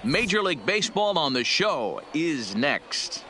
Major League Baseball on the Show is next.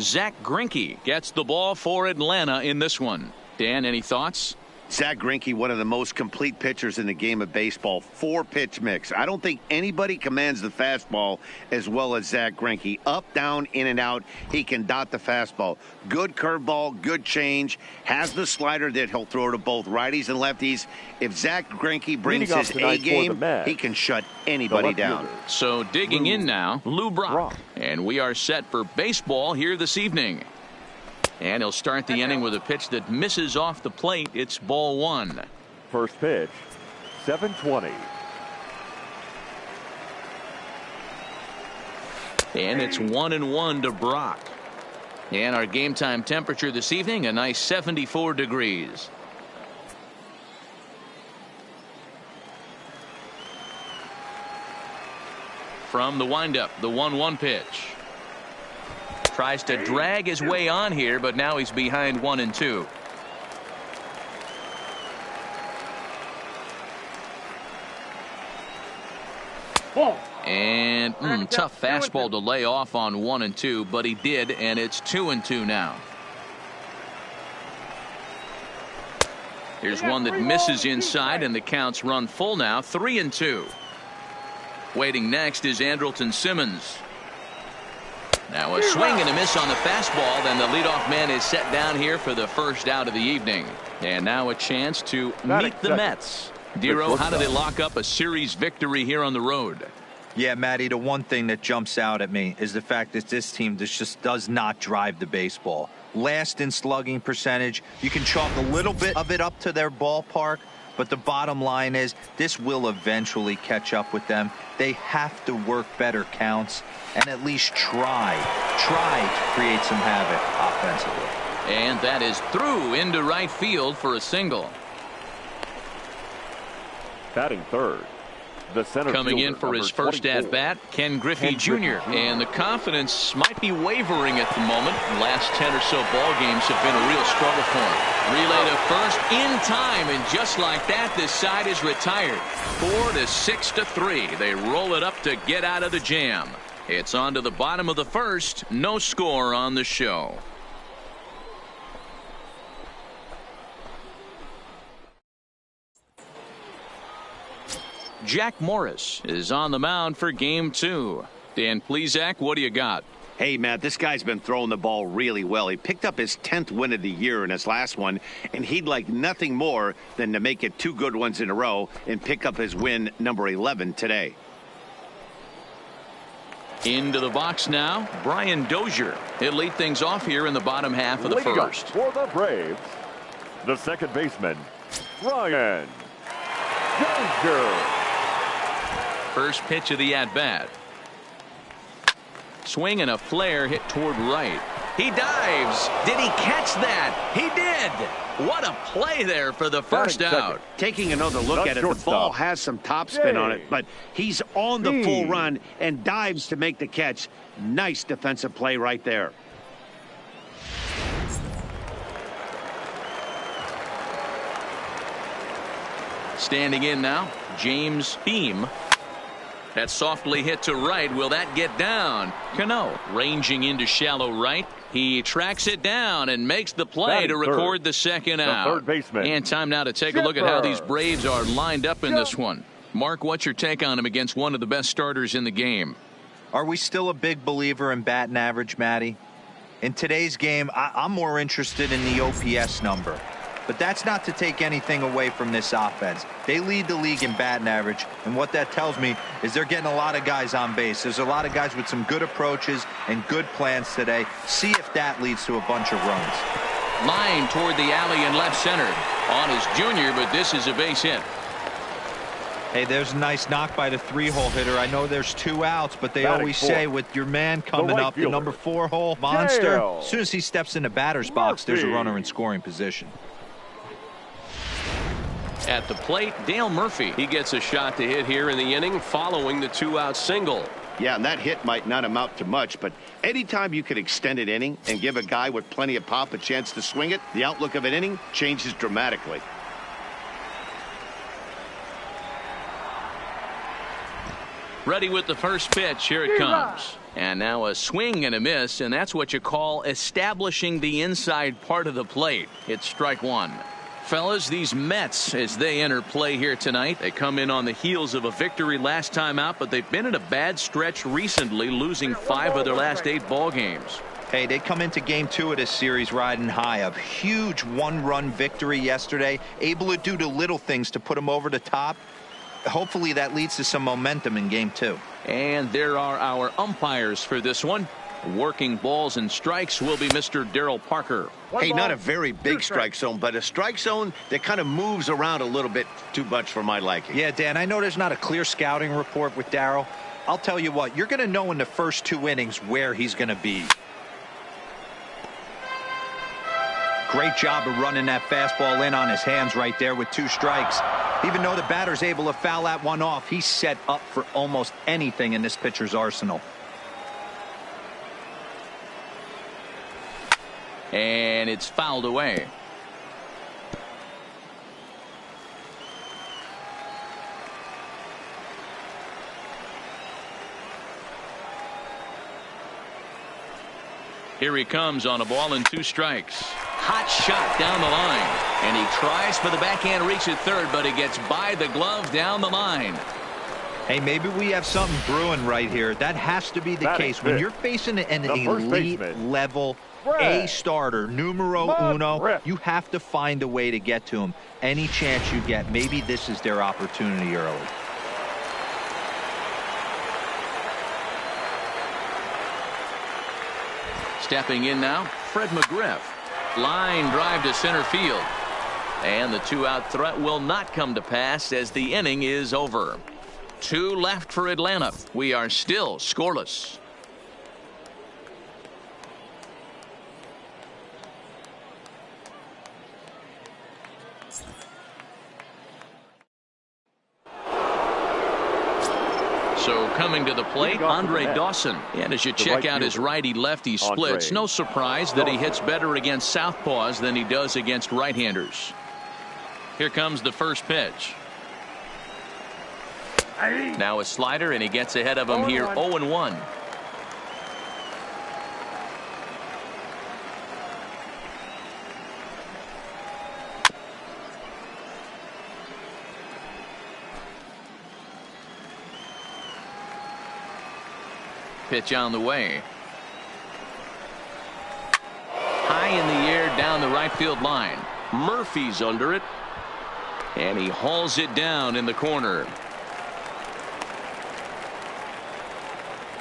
Zach Greinke gets the ball for Atlanta in this one. Dan, any thoughts? Zach Greinke, one of the most complete pitchers in the game of baseball. 4-pitch mix. I don't think anybody commands the fastball as well as Zach Greinke. Up, down, in and out. He can dot the fastball. Good curveball, good change. Has the slider that he'll throw to both righties and lefties. If Zach Greinke brings his A game, he can shut anybody down. So digging in now, Lou Brock. And we are set for baseball here this evening. And he'll start the inning with a pitch that misses off the plate. It's ball one. First pitch, 7:20. And it's 1-1 to Brock. And our game time temperature this evening, a nice 74 degrees. From the windup, the 1-1 pitch. Tries to drag his way on here, but now he's behind 1-2. And tough fastball to lay off on 1-2, but he did, and it's 2-2 now. Here's one that misses inside, and the count's run full now, 3-2. Waiting next is Andrelton Simmons. Now a swing and a miss on the fastball. Then the leadoff man is set down here for the first out of the evening. And now a chance to meet the Mets. Dero, how do they lock up a series victory here on the road? Yeah, Matty, the one thing that jumps out at me is the fact that this team just does not drive the baseball. Last in slugging percentage. You can chalk a little bit of it up to their ballpark, but the bottom line is this will eventually catch up with them. They have to work better counts and at least try to create some havoc offensively. And that is through into right field for a single. Batting third, the center coming in for his first 24. at-bat, Ken Griffey Jr. And the confidence might be wavering at the moment. The last 10 or so ball games have been a real struggle for him. Relay to first in time, and just like that, this side is retired. 4-6-3. They roll it up to get out of the jam. It's on to the bottom of the first. No score on the show. Jack Morris is on the mound for game 2. Dan Plesac, what do you got? Hey, Matt, this guy's been throwing the ball really well. He picked up his 10th win of the year in his last one, and he'd like nothing more than to make it 2 good ones in a row and pick up his win number 11 today. Into the box now, Brian Dozier. He'll lead things off here in the bottom half of the first. For the Braves, the second baseman, Brian Dozier. First pitch of the at-bat. Swing and a flare hit toward right. He dives. Did he catch that? He did. What a play there for the first out. Taking another look at it, the ball has some topspin on it, but he's on the full run and dives to make the catch. Nice defensive play right there. Standing in now, James Beam. That softly hit to right. Will that get down? Cano ranging into shallow right. He tracks it down and makes the play to record the second out. Third baseman. And time now to take a look at how these Braves are lined up in this one. Mark, what's your take on him against one of the best starters in the game? Are we still a big believer in batting average, Matty? In today's game, I'm more interested in the OPS number. But that's not to take anything away from this offense. They lead the league in batting average, and what that tells me is they're getting a lot of guys on base. There's a lot of guys with some good approaches and good plans today. See if that leads to a bunch of runs. Line toward the alley and left center. On his junior, but this is a base hit. Hey, there's a nice knock by the 3-hole hitter. I know there's 2 outs, but they always say with your man coming up, the number 4-hole monster, as soon as he steps in the batter's box, there's a runner in scoring position. At the plate, Dale Murphy. He gets a shot to hit here in the inning following the 2-out single. Yeah, and that hit might not amount to much, but anytime you can extend an inning and give a guy with plenty of pop a chance to swing it, the outlook of an inning changes dramatically. Ready with the first pitch. Here it comes. And now a swing and a miss, and that's what you call establishing the inside part of the plate. It's strike one. Fellas, these Mets, as they enter play here tonight, they come in on the heels of a victory last time out, but they've been in a bad stretch recently, losing 5 of their last 8 ball games. Hey, they come into game 2 of this series riding high. A huge one-run victory yesterday, able to do the little things to put them over the top. Hopefully that leads to some momentum in game 2. And there are our umpires for this one. Working balls and strikes will be Mr. Darryl Parker. Hey, not a very big strike zone, but a strike zone that kind of moves around a little bit too much for my liking. Yeah, Dan, I know there's not a clear scouting report with Darryl. I'll tell you what, you're going to know in the first 2 innings where he's going to be. Great job of running that fastball in on his hands right there with 2 strikes. Even though the batter's able to foul that one off, he's set up for almost anything in this pitcher's arsenal. And it's fouled away. Here he comes on a ball and 2 strikes. Hot shot down the line. And he tries for the backhand reach at third, but he gets by the glove down the line. Hey, maybe we have something brewing right here. That has to be the case. When you're facing an elite level A starter, numero uno, you have to find a way to get to him. Any chance you get, maybe this is their opportunity early. Stepping in now, Fred McGriff. Line drive to center field. And the 2-out threat will not come to pass as the inning is over. 2 left for Atlanta. We are still scoreless. So coming to the plate, Andre Dawson. And as you check out his righty-lefty splits, no surprise that he hits better against southpaws than he does against right-handers. Here comes the first pitch. Now a slider, and he gets ahead of him here 0-1. Pitch on the way. High in the air down the right field line. Murphy's under it. And he hauls it down in the corner.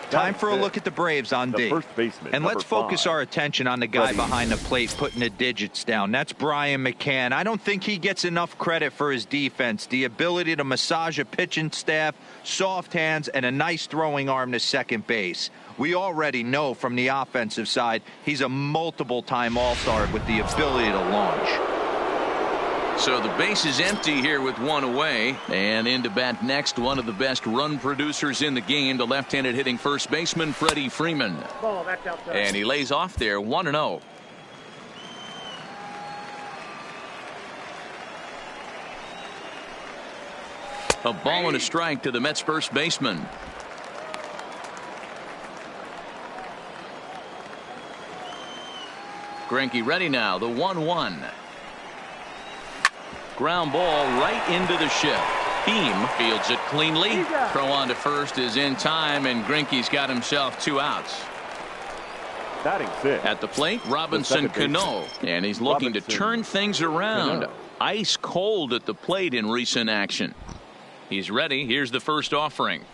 Time for a look at the Braves on D. And let's focus our attention on the guy behind the plate putting the digits down. That's Brian McCann. I don't think he gets enough credit for his defense. The ability to massage a pitching staff, soft hands, and a nice throwing arm to second base. We already know from the offensive side he's a multiple-time All-Star with the ability to launch. So the base is empty here with 1 away, and into bat next, one of the best run producers in the game, the left-handed hitting first baseman Freddie Freeman. And he lays off there 1-0. A ball and a strike to the Mets first baseman. Greinke ready now, the 1-1. Ground ball right into the shift. Beam fields it cleanly. Throw on to first is in time, and Greinke's got himself 2 outs. At the plate, Robinson Cano, and he's looking to turn things around. Ice cold at the plate in recent action. He's ready. Here's the first offering.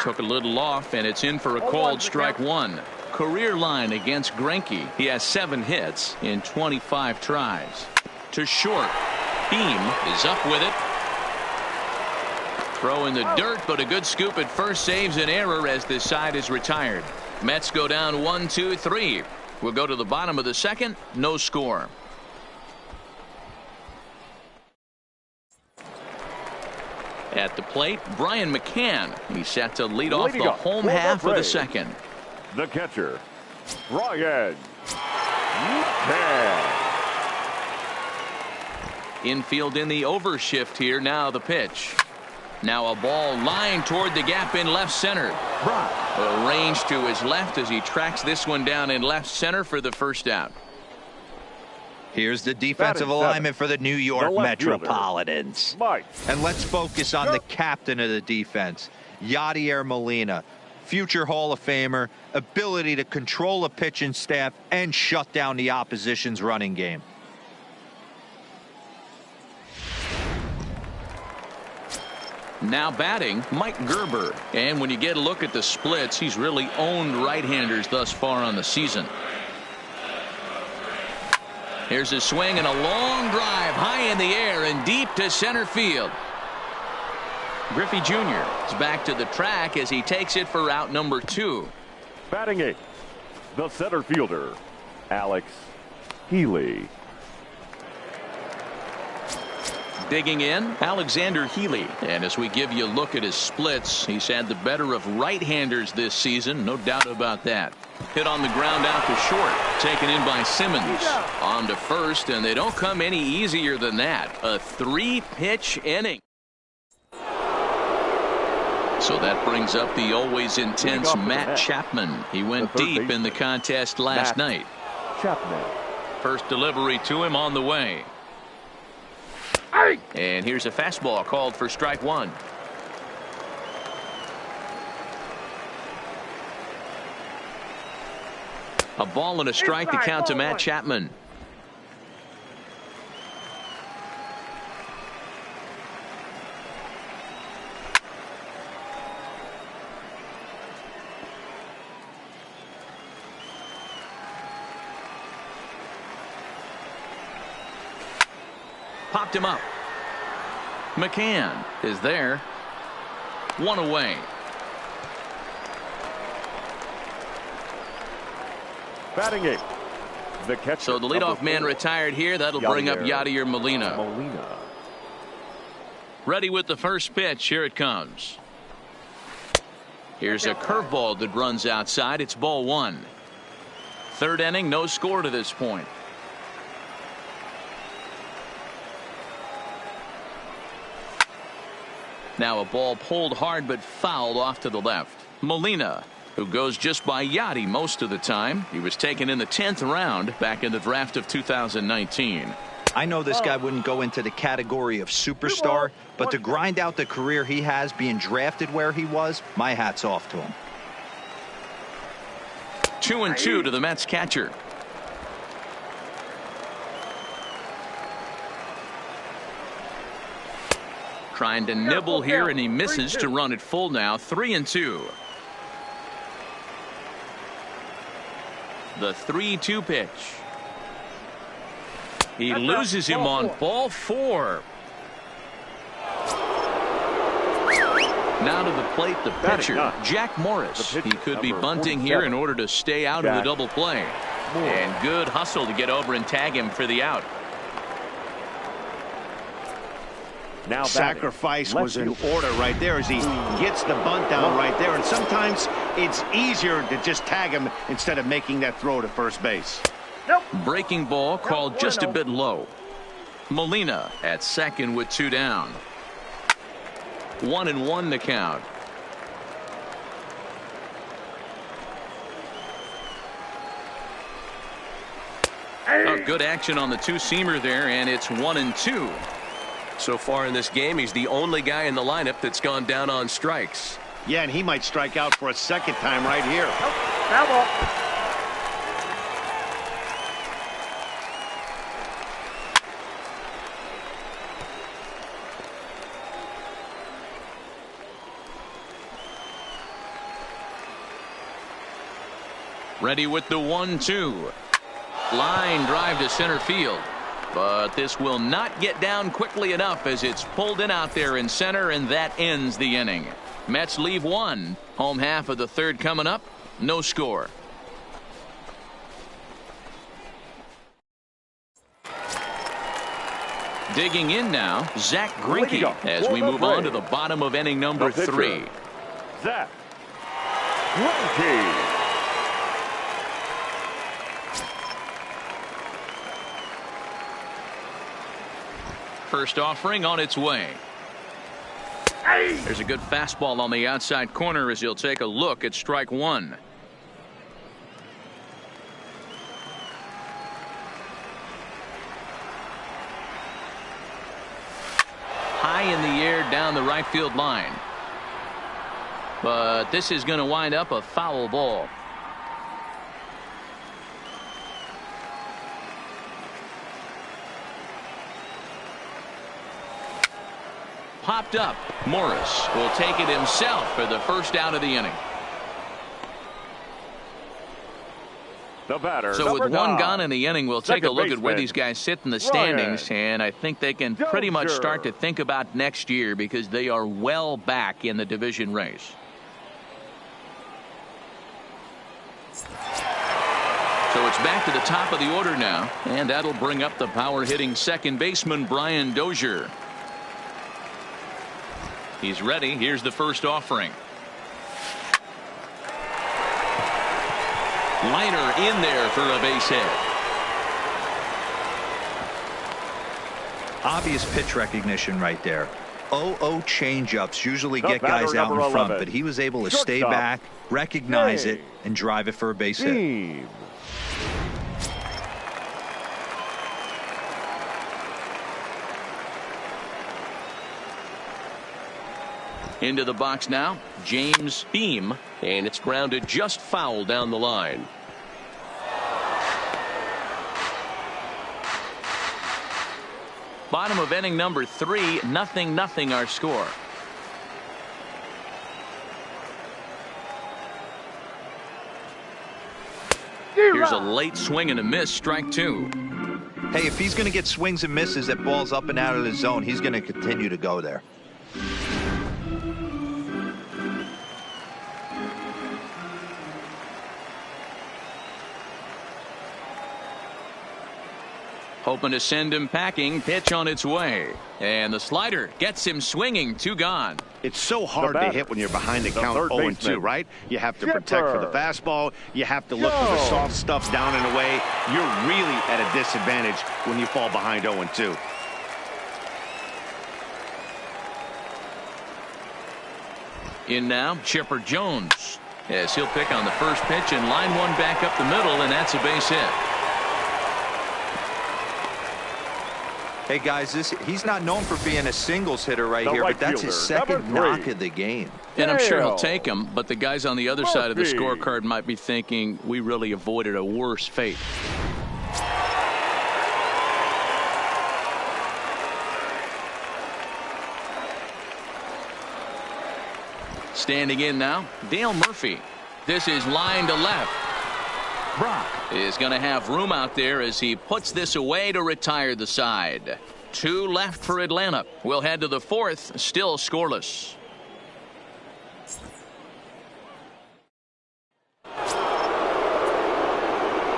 Took a little off, and it's in for a called strike 1. Career line against Greinke. He has 7 hits in 25 tries. To short. Beam is up with it. Throw in the dirt, but a good scoop at first saves an error as this side is retired. Mets go down 1-2-3. We'll go to the bottom of the second. No score. At the plate, Brian McCann. He's set to lead off the home for the half of the Braves, second. The catcher, Brian McCann. Infield in the overshift here. Now the pitch. Now a ball lined toward the gap in left center. Arranged to his left as he tracks this one down in left center for the first out. Here's the defensive alignment for the New York Metropolitans. And let's focus on the captain of the defense, Yadier Molina. Future Hall of Famer, ability to control a pitching staff and shut down the opposition's running game. Now batting, Mike Gerber. And when you get a look at the splits, he's really owned right-handers thus far on the season. Here's a swing and a long drive high in the air and deep to center field. Griffey Jr. is back to the track as he takes it for out number 2. Batting 8th, the center fielder, Alex Healy. Digging in, Alexander Healy. And as we give you a look at his splits, he's had the better of right-handers this season, no doubt about that. Hit on the ground out to short, taken in by Simmons. On to first, and they don't come any easier than that. A 3-pitch inning. So that brings up the always intense Matt Chapman. He went deep in the contest last night. Chapman. First delivery to him on the way. And here's a fastball called for strike 1. A ball and a strike to count to Matt Chapman. Popped him up. McCann is there. 1 away. Batting 8th, the catcher. So the leadoff man retired here. That'll bring up Yadier Molina. Ready with the first pitch. Here it comes. Here's a curveball that runs outside. It's ball 1. Third inning, no score to this point. Now a ball pulled hard but fouled off to the left. Molina, who goes just by Yadi most of the time. He was taken in the 10th round back in the draft of 2019. I know this guy wouldn't go into the category of superstar, but to grind out the career he has being drafted where he was, my hat's off to him. 2-2 to the Mets catcher. Trying to nibble here, and he misses to run it full now. 3-2. The 3-2 pitch. He loses him on ball 4. Now to the plate, the pitcher, Jack Morris. He could be bunting here in order to stay out of the double play. And good hustle to get over and tag him for the out. Now sacrifice was in order right there as he gets the bunt down right there. And sometimes it's easier to just tag him instead of making that throw to first base. Breaking ball called just a bit low. Molina at second with 2 down. 1-1 the count. Good action on the 2-seamer there, and it's 1-2. So far in this game, he's the only guy in the lineup that's gone down on strikes. Yeah, and he might strike out for a second time right here. Ready with the 1-2. Line drive to center field. But this will not get down quickly enough as it's pulled in out there in center, and that ends the inning. Mets leave 1. Home half of the 3rd coming up. No score. Digging in now, Zach Greinke as we move on to the bottom of inning number 3. Zach Greinke. First offering on its way. There's a good fastball on the outside corner as he'll take a look at strike 1. High in the air down the right field line. But this is going to wind up a foul ball. Popped up. Morris will take it himself for the first out of the inning. The batter, so with one gone in the inning, we'll take a look at where these guys sit in the standings, and I think they can pretty much start to think about next year because they are well back in the division race. So it's back to the top of the order now, and that'll bring up the power hitting second baseman Brian Dozier. He's ready. Here's the first offering. Liner in there for a base hit. Obvious pitch recognition right there. 0-0 changeups usually get guys out in front, but he was able to stay back, recognize it, and drive it for a base hit. Into the box now, James Beam, and it's grounded just foul down the line. Bottom of inning number 3, 0-0 our score. Here's a late swing and a miss, strike 2. Hey, if he's going to get swings and misses at balls up and out of the zone, he's going to continue to go there. Hoping to send him packing. Pitch on its way. And the slider gets him swinging. 2 gone. It's so hard to hit when you're behind the count 0-2, right? You have to protect for the fastball. You have to look for the soft stuff down and away. You're really at a disadvantage when you fall behind 0-2. In now, Chipper Jones. As he'll pick on the first pitch and line one back up the middle, and that's a base hit. Hey guys, he's not known for being a singles hitter right here, but that's his second knock of the game. And I'm sure he'll take him, but the guys on the other side of the scorecard might be thinking we really avoided a worse fate. Standing in now, Dale Murphy. This is line to left. Brock is going to have room out there as he puts this away to retire the side. 2 left for Atlanta. We'll head to the 4th, still scoreless.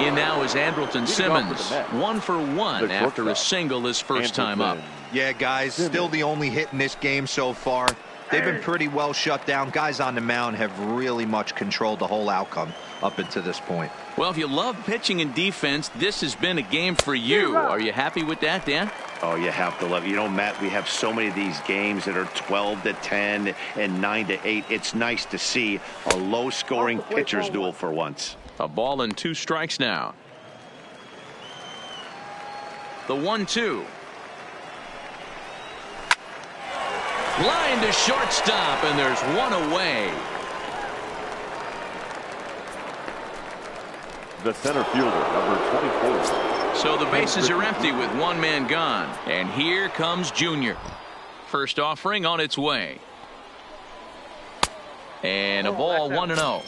In now is Andrelton Simmons. 1 for 1 after a single his first time up. Yeah, guys, still the only hit in this game so far. They've been pretty well shut down. Guys on the mound have really much controlled the whole outcome up until this point. Well, if you love pitching and defense, this has been a game for you. Are you happy with that, Dan? Oh, you have to love it. You know, Matt, we have so many of these games that are 12-10 and 9-8. It's nice to see a low-scoring pitcher's duel for once. A ball and 2 strikes now. The 1-2. Line to shortstop, and there's 1 away. The center fielder, number 24. So the bases are empty with 1 man gone. And here comes Junior. First offering on its way. And a ball 1-0.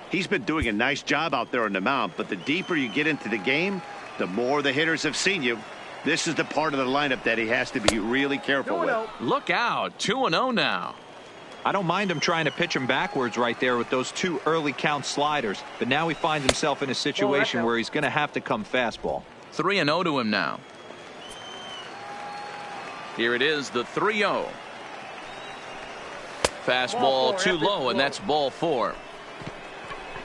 He's been doing a nice job out there on the mound, but the deeper you get into the game, the more the hitters have seen you. This is the part of the lineup that he has to be really careful with. Look out, 2-0 now. I don't mind him trying to pitch him backwards right there with those 2 early count sliders, but now he finds himself in a situation where he's going to have to come fastball. 3-0 to him now. Here it is, the 3-0. Fastball too low, and that's ball 4.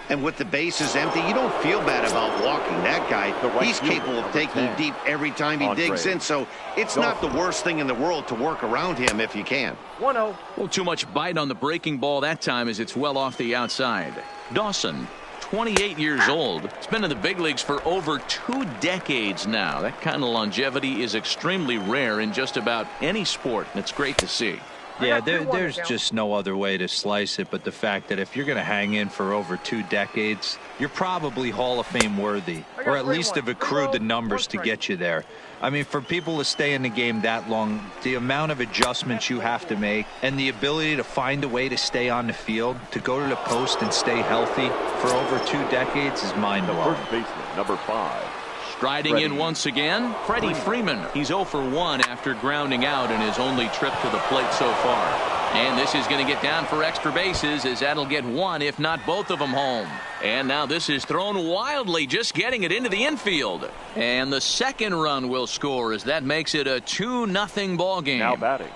And with the bases empty, you don't feel bad about walking that guy. He's capable of taking you deep every time he digs in, so it's not the worst thing in the world to work around him if you can. 1-0. Well, too much bite on the breaking ball that time as it's well off the outside. Dawson, 28 years old. He's been in the big leagues for over 2 decades now. That kind of longevity is extremely rare in just about any sport, and it's great to see. Yeah, there's just no other way to slice it but the fact that if you're going to hang in for over 2 decades, you're probably Hall of Fame worthy, or at least have accrued the numbers to get you there. I mean, for people to stay in the game that long, the amount of adjustments you have to make and the ability to find a way to stay on the field, to go to the post and stay healthy for over 2 decades is mind-blowing. First baseman, number 5. Striding in once again, Freddie Freeman. He's 0 for 1 after grounding out in his only trip to the plate so far. And this is going to get down for extra bases as that'll get 1, if not both of them, home. And now this is thrown wildly, just getting it into the infield. And the second run will score as that makes it a 2-0 ball game. Now batting.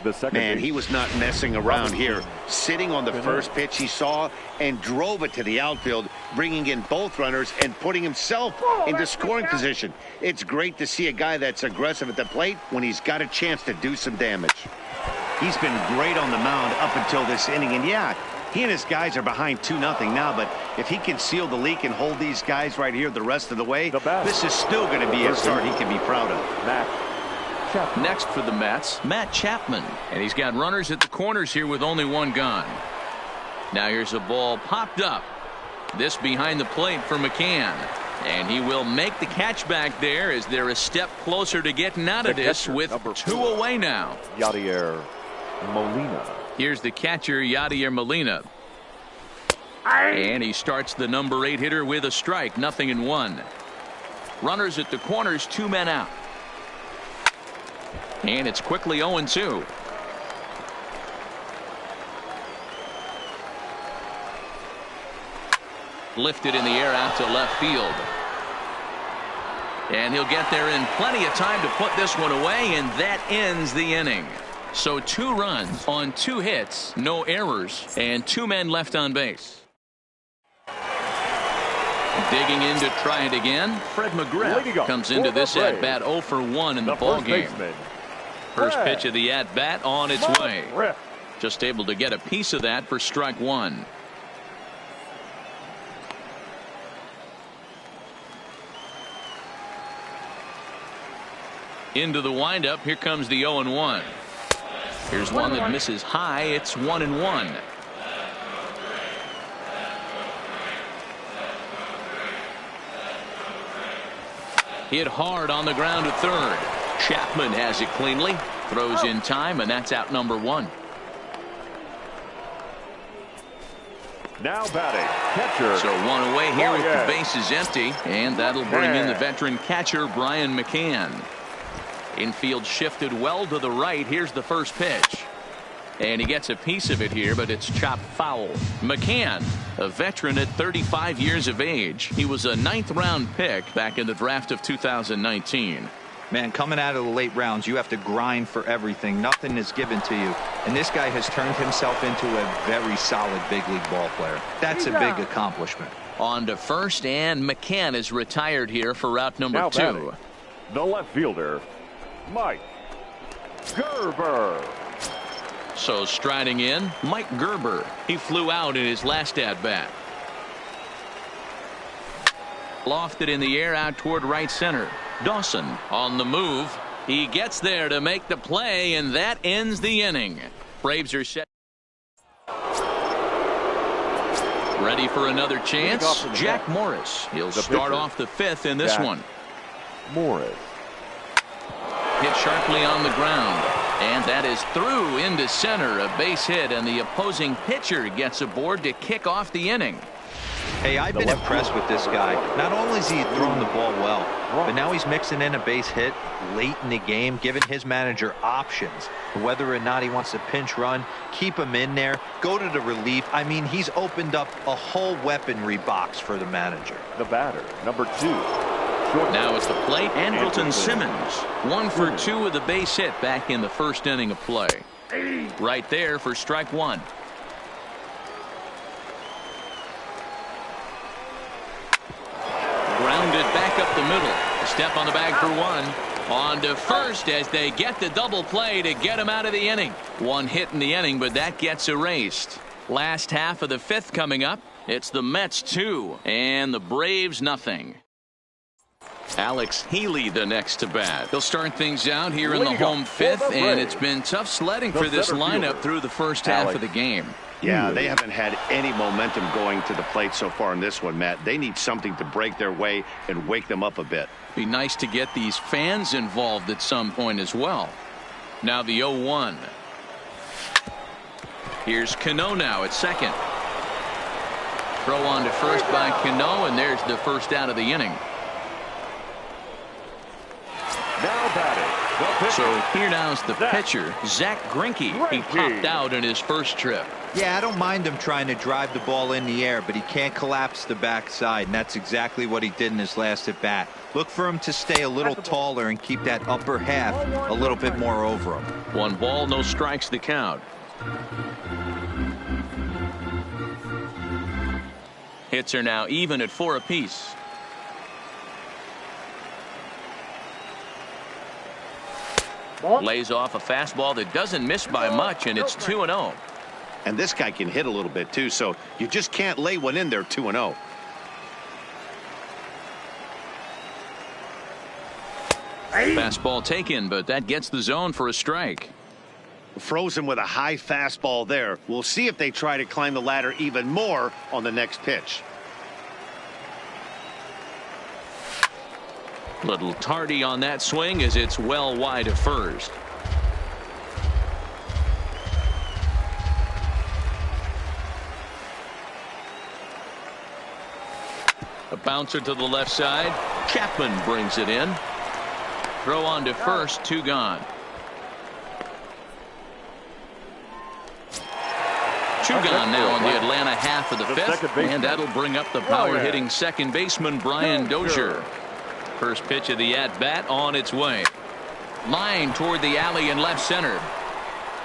The second Man, base. he was not messing around here. Sitting on the first pitch he saw and drove it to the outfield, bringing in both runners and putting himself into scoring position. It's great to see a guy that's aggressive at the plate when he's got a chance to do some damage. He's been great on the mound up until this inning, and yeah, he and his guys are behind 2-0 now, but if he can seal the leak and hold these guys right here the rest of the way, this is still going to be a start he can be proud of. Next for the Mets, Matt Chapman. And he's got runners at the corners here with only 1 gone. Now here's a ball popped up. This behind the plate for McCann. And he will make the catch back there as they're a step closer to getting out of this with 2 away now. Yadier Molina. Here's the catcher, Yadier Molina. And he starts the number 8 hitter with a strike, 0-1. Runners at the corners, 2 men out. And it's quickly 0-2. Lifted in the air out to left field. And he'll get there in plenty of time to put this one away, and that ends the inning. So 2 runs on 2 hits, no errors, and 2 men left on base. Digging in to try it again, Fred McGriff comes into this at-bat 0 for 1 in the ball game. First pitch of the at-bat on its way. Just able to get a piece of that for strike 1. Into the windup. Here comes the 0-1. Here's one that misses high. It's 1-1. Hit hard on the ground to third. Chapman has it cleanly. Throws in time, and that's out number 1. Now batting, catcher. So 1 away here with the bases empty, and that'll bring in the veteran catcher Brian McCann. Infield shifted well to the right. Here's the first pitch. And he gets a piece of it here, but it's chopped foul. McCann, a veteran at 35 years of age. He was a 9th round pick back in the draft of 2019. Man, coming out of the late rounds, you have to grind for everything. Nothing is given to you. And this guy has turned himself into a very solid big league ball player. That's a big accomplishment. On to first, and McCann is retired here for route number 2. Batting, the left fielder, Mike Gerber. So striding in, Mike Gerber. He flew out in his last at-bat. Lofted in the air out toward right center. Dawson on the move. He gets there to make the play, and that ends the inning. Braves are set. Ready for another chance. Jack Morris. He'll start off the 5th in this one. Morris. Hit sharply on the ground. And that is through into center. A base hit, and the opposing pitcher gets aboard to kick off the inning. Hey, I've been impressed with this guy. Not only has he thrown the ball well, but now he's mixing in a base hit late in the game, giving his manager options. Whether or not he wants to pinch run, keep him in there, go to the relief. I mean, he's opened up a whole weaponry box for the manager. The batter, number 2, Now it's the plate, Andrelton Simmons. 1 for 2 with a base hit back in the first inning of play. Right there for strike one. Grounded back up the middle. A step on the bag for one. On to first as they get the double play to get him out of the inning. One hit in the inning, but that gets erased. Last half of the fifth coming up. It's the Mets 2 and the Braves nothing. Alex Healy the next to bat. He'll start things out here in the home fifth, and it's been tough sledding for this lineup through the first half of the game. Yeah, they haven't had any momentum going to the plate so far in this one, Matt. They need something to break their way and wake them up a bit. Be nice to get these fans involved at some point as well. Now the 0-1. Here's Cano now at second. Throw on to first by Cano, and there's the first out of the inning. Now batting. So here now's the pitcher, Zach Greinke. He popped out in his first trip. Yeah, I don't mind him trying to drive the ball in the air, but he can't collapse the backside, and that's exactly what he did in his last at bat. Look for him to stay a little taller and keep that upper half a little bit more over him. 1 ball, no strikes the count. Hits are now even at 4 apiece. Lays off a fastball that doesn't miss by much, and it's 2-0. And this guy can hit a little bit too, so you just can't lay one in there 2-0. Fastball taken, but that gets the zone for a strike. Frozen with a high fastball there. We'll see if they try to climb the ladder even more on the next pitch. Little tardy on that swing as it's well wide of first. A bouncer to the left side. Chapman brings it in. Throw on to first, 2 gone. 2 gone now on the Atlanta half of the fifth, and that'll bring up the power hitting second baseman Brian Dozier. First pitch of the at bat on its way. Line toward the alley in left center,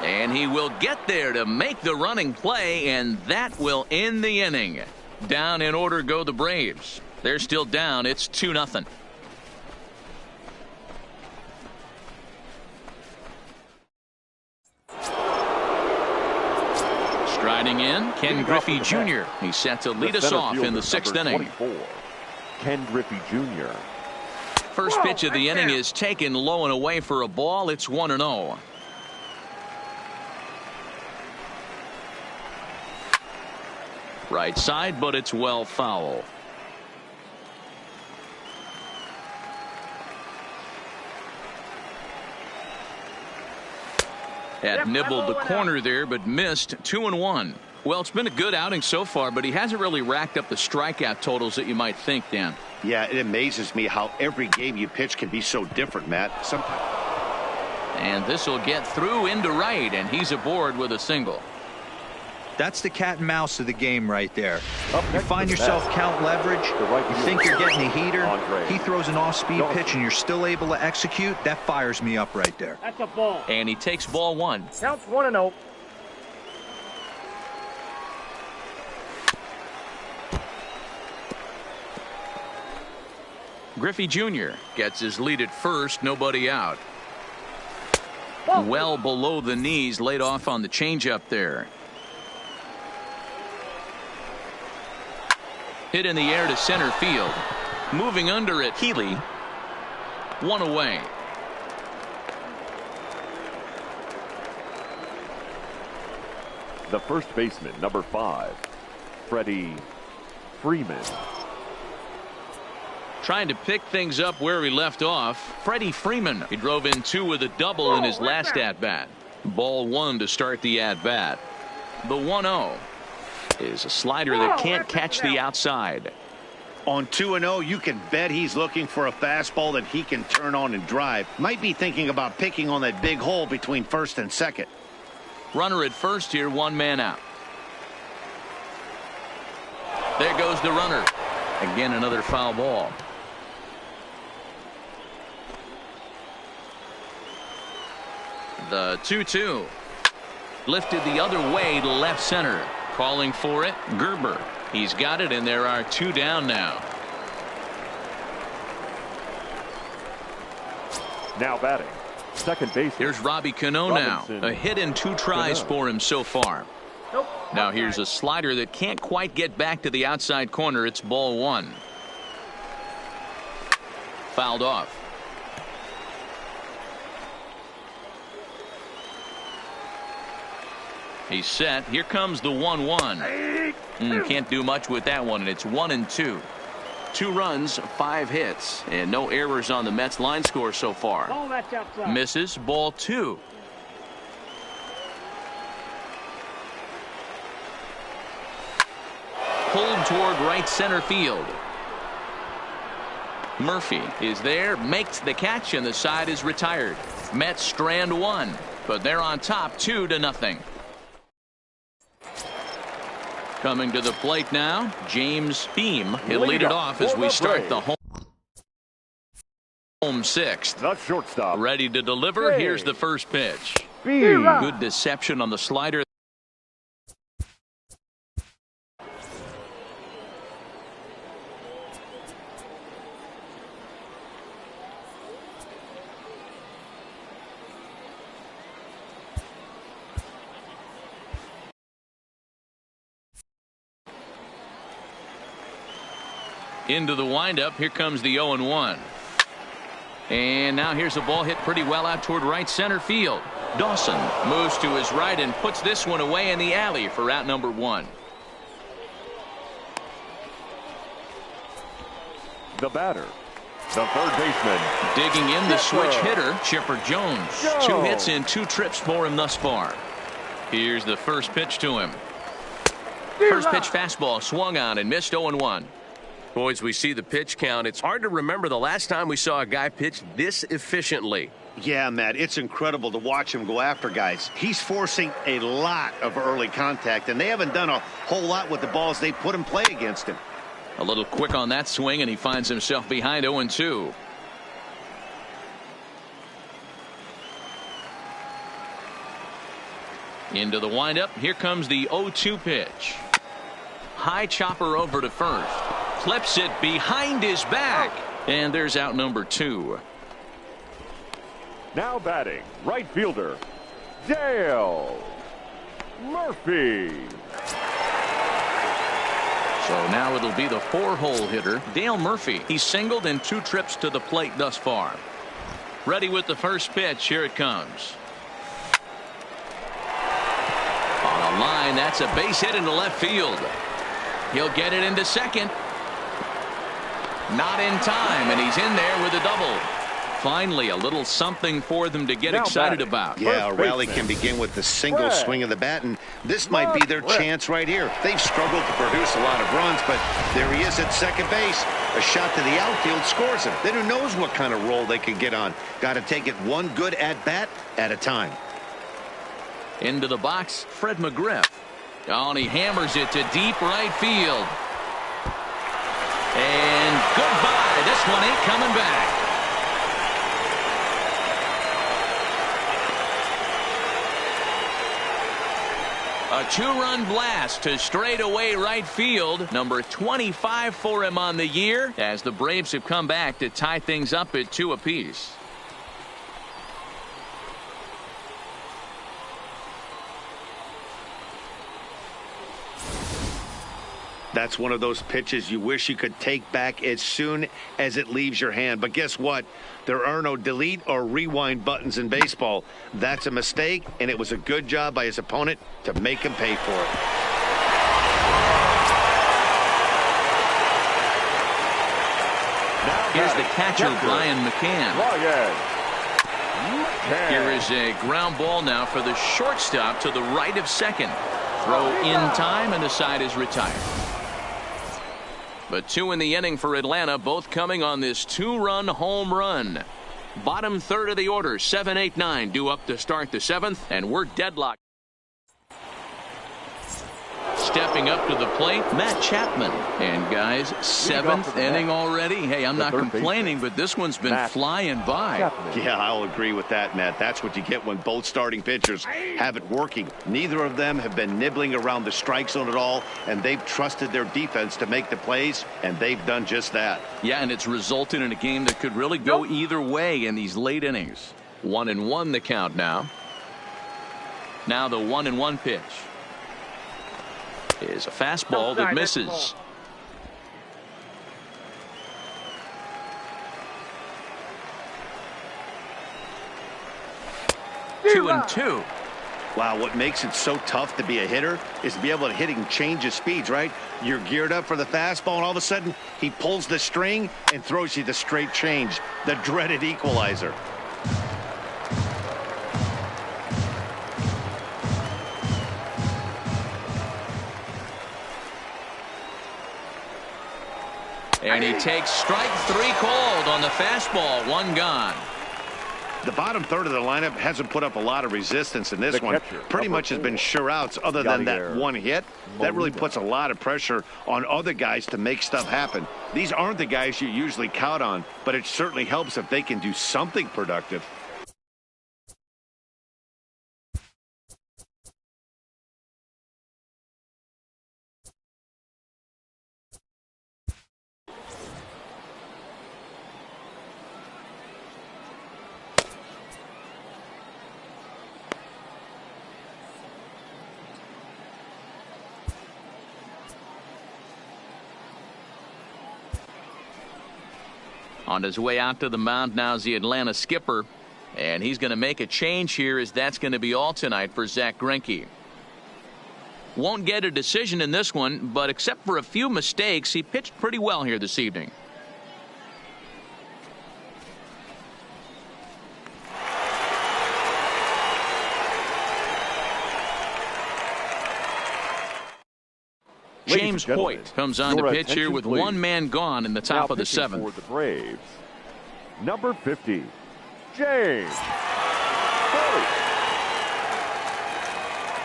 and he will get there to make the running play, and that will end the inning. Down in order go the Braves. They're still down. It's 2-0. Striding in, Ken Griffey Jr. He's set to lead us off in the 6th inning. Ken Griffey Jr. First pitch of the inning is taken low and away for a ball. It's 1-0. Right side, but it's well foul. Had nibbled the corner there, but missed. 2-1. Well, it's been a good outing so far, but he hasn't really racked up the strikeout totals that you might think, Dan. Yeah, it amazes me how every game you pitch can be so different, Matt. Sometimes. And this will get through into right, and he's aboard with a single. That's the cat and mouse of the game right there. You find yourself count leverage, you think you're getting a heater, he throws an off-speed pitch and you're still able to execute. That fires me up right there. That's a ball. And he takes ball 1. Counts 1-0. Griffey Jr. gets his lead at first, nobody out. Well below the knees, laid off on the changeup there. Hit in the air to center field. Moving under it, Healy. 1 away. The first baseman, number 5, Freddie Freeman. Trying to pick things up where he left off. Freddie Freeman. He drove in 2 with a double in his last at-bat. Ball 1 to start the at-bat. The 1-0 is a slider that can't catch the outside. On 2-0, you can bet he's looking for a fastball that he can turn on and drive. Might be thinking about picking on that big hole between first and second. Runner at first here, 1 man out. There goes the runner. Again, another foul ball. The 2-2. Lifted the other way to left center. Calling for it, Gerber. He's got it, and there are 2 down now. Now batting, second base. Here's Robbie Cano now. A hit in 2 tries for him so far. Now here's a slider that can't quite get back to the outside corner. It's ball 1. Fouled off. He's set. Here comes the 1-1. Can't do much with that one, and it's 1-2. 2 runs, 5 hits, and no errors on the Mets line score so far. Misses, ball 2. Pulled toward right center field. Murphy is there, makes the catch, and the side is retired. Mets strand 1, but they're on top 2-0. Coming to the plate now, James Beam. He'll lead it off as we start the home 6th. The shortstop. Ready to deliver. Here's the first pitch. Good deception on the slider. Into the windup. Here comes the 0-1. And now here's a ball hit pretty well out toward right center field. Dawson moves to his right and puts this one away in the alley for out number 1. The batter, the third baseman. Digging in the switch hitter, Chipper Jones. 2 hits in 2 trips for him thus far. Here's the first pitch to him. First pitch fastball swung on and missed. 0-1. Boys, we see the pitch count. It's hard to remember the last time we saw a guy pitch this efficiently. Yeah, Matt, it's incredible to watch him go after guys. He's forcing a lot of early contact, and they haven't done a whole lot with the balls they put in play against him. A little quick on that swing, and he finds himself behind 0-2. Into the windup. Here comes the 0-2 pitch. High chopper over to first. Clips it behind his back. And there's out number 2. Now batting, right fielder, Dale Murphy. So now it'll be the 4-hole hitter, Dale Murphy. He's singled in 2 trips to the plate thus far. Ready with the first pitch. Here it comes. On a line, that's a base hit into left field. He'll get it into second. Not in time, and he's in there with a double. Finally, a little something for them to get excited about. Yeah, a rally can begin with the single swing of the bat, and this might be their chance right here. They've struggled to produce a lot of runs, but there he is at second base. A shot to the outfield scores him. Then who knows what kind of roll they can get on. Got to take it one good at-bat at a time. Into the box, Fred McGriff. Oh, and he hammers it to deep right field. And goodbye. This one ain't coming back. A 2-run blast to straightaway right field. Number 25 for him on the year, as the Braves have come back to tie things up at 2 apiece. That's one of those pitches you wish you could take back as soon as it leaves your hand. But guess what? There are no delete or rewind buttons in baseball. That's a mistake, and it was a good job by his opponent to make him pay for it. Here's the catcher, Brian McCann. Here is a ground ball now for the shortstop to the right of second. Throw in time, and the side is retired. But 2 in the inning for Atlanta, both coming on this 2-run home run. Bottom third of the order, 7, 8, 9 due up to start the 7th, and we're deadlocked. stepping up to the plate, Matt Chapman. And guys, 7th inning already. Hey, I'm not complaining, but this one's been flying by. Yeah, I'll agree with that, Matt. That's what you get when both starting pitchers have it working. Neither of them have been nibbling around the strike zone at all, and they've trusted their defense to make the plays, and they've done just that. Yeah, and it's resulted in a game that could really go either way in these late innings. 1-1 the count now. Now the 1-1 pitch is a fastball that misses. Two and two. Wow, what makes it so tough to be a hitter is to be able to hit and change his speeds, right? You're geared up for the fastball, and all of a sudden, he pulls the string and throws you the straight change, the dreaded equalizer. And he takes strike 3 called on the fastball. 1 gone. The bottom third of the lineup hasn't put up a lot of resistance in this one. Pretty much has been sure outs other than that one hit. That really puts a lot of pressure on other guys to make stuff happen. These aren't the guys you usually count on, but it certainly helps if they can do something productive. On his way out to the mound now is the Atlanta skipper, and he's going to make a change here, as that's going to be all tonight for Zack Greinke. Won't get a decision in this one, but except for a few mistakes, he pitched pretty well here this evening. James Hoyt comes on to pitch here with 1 man gone in the top of the 7th. For the Braves, number 50, James Hoyt.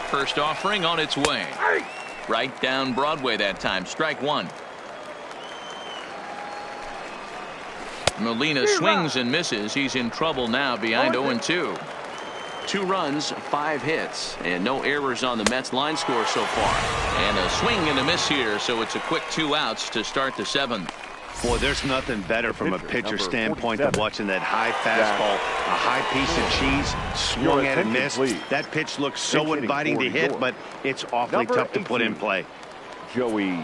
First offering on its way. Right down Broadway that time. Strike 1. Molina swings and misses. He's in trouble now behind 0-2. 2 runs, 5 hits, and no errors on the Mets line score so far. And a swing and a miss here, so it's a quick 2 outs to start the 7th. Boy, there's nothing better from a pitcher standpoint than watching that high fastball, a high piece of cheese, swung at and missed. That pitch looks so inviting to hit, but it's awfully tough to put in play. Joey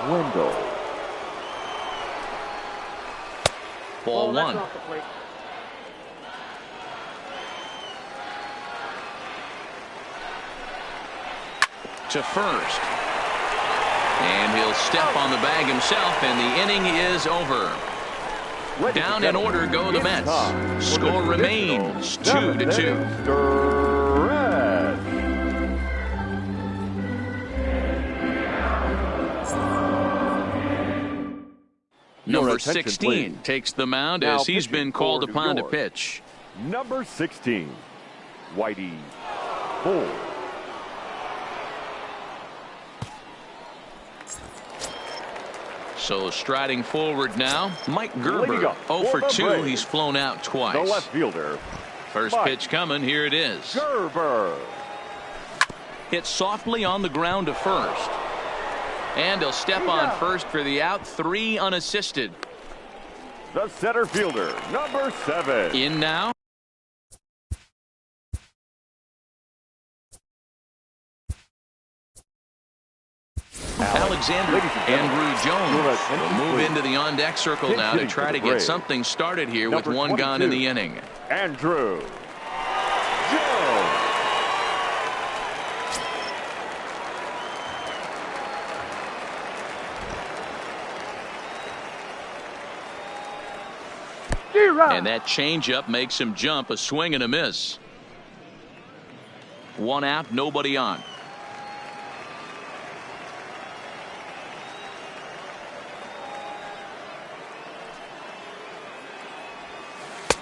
Wendell. Ball 1. To first. And he'll step on the bag himself, and the inning is over. Down in order go the Mets. Score remains 2-2. Number 16 takes the mound as he's been called upon to pitch. Number 16, Whitey Bull. So striding forward now, Mike Gerber. 0 for 2. He's flown out twice. The left fielder. First pitch coming. Here it is. Gerber. Hit softly on the ground to first. And he'll step on first for the out. 3 unassisted. The center fielder, number 7. In now. Alexander Andrew Jones will move into the on-deck circle now to try to get something started here with 1 gone in the inning. Andrew Jones. And that changeup makes him jump. A swing and a miss. 1 out, nobody on.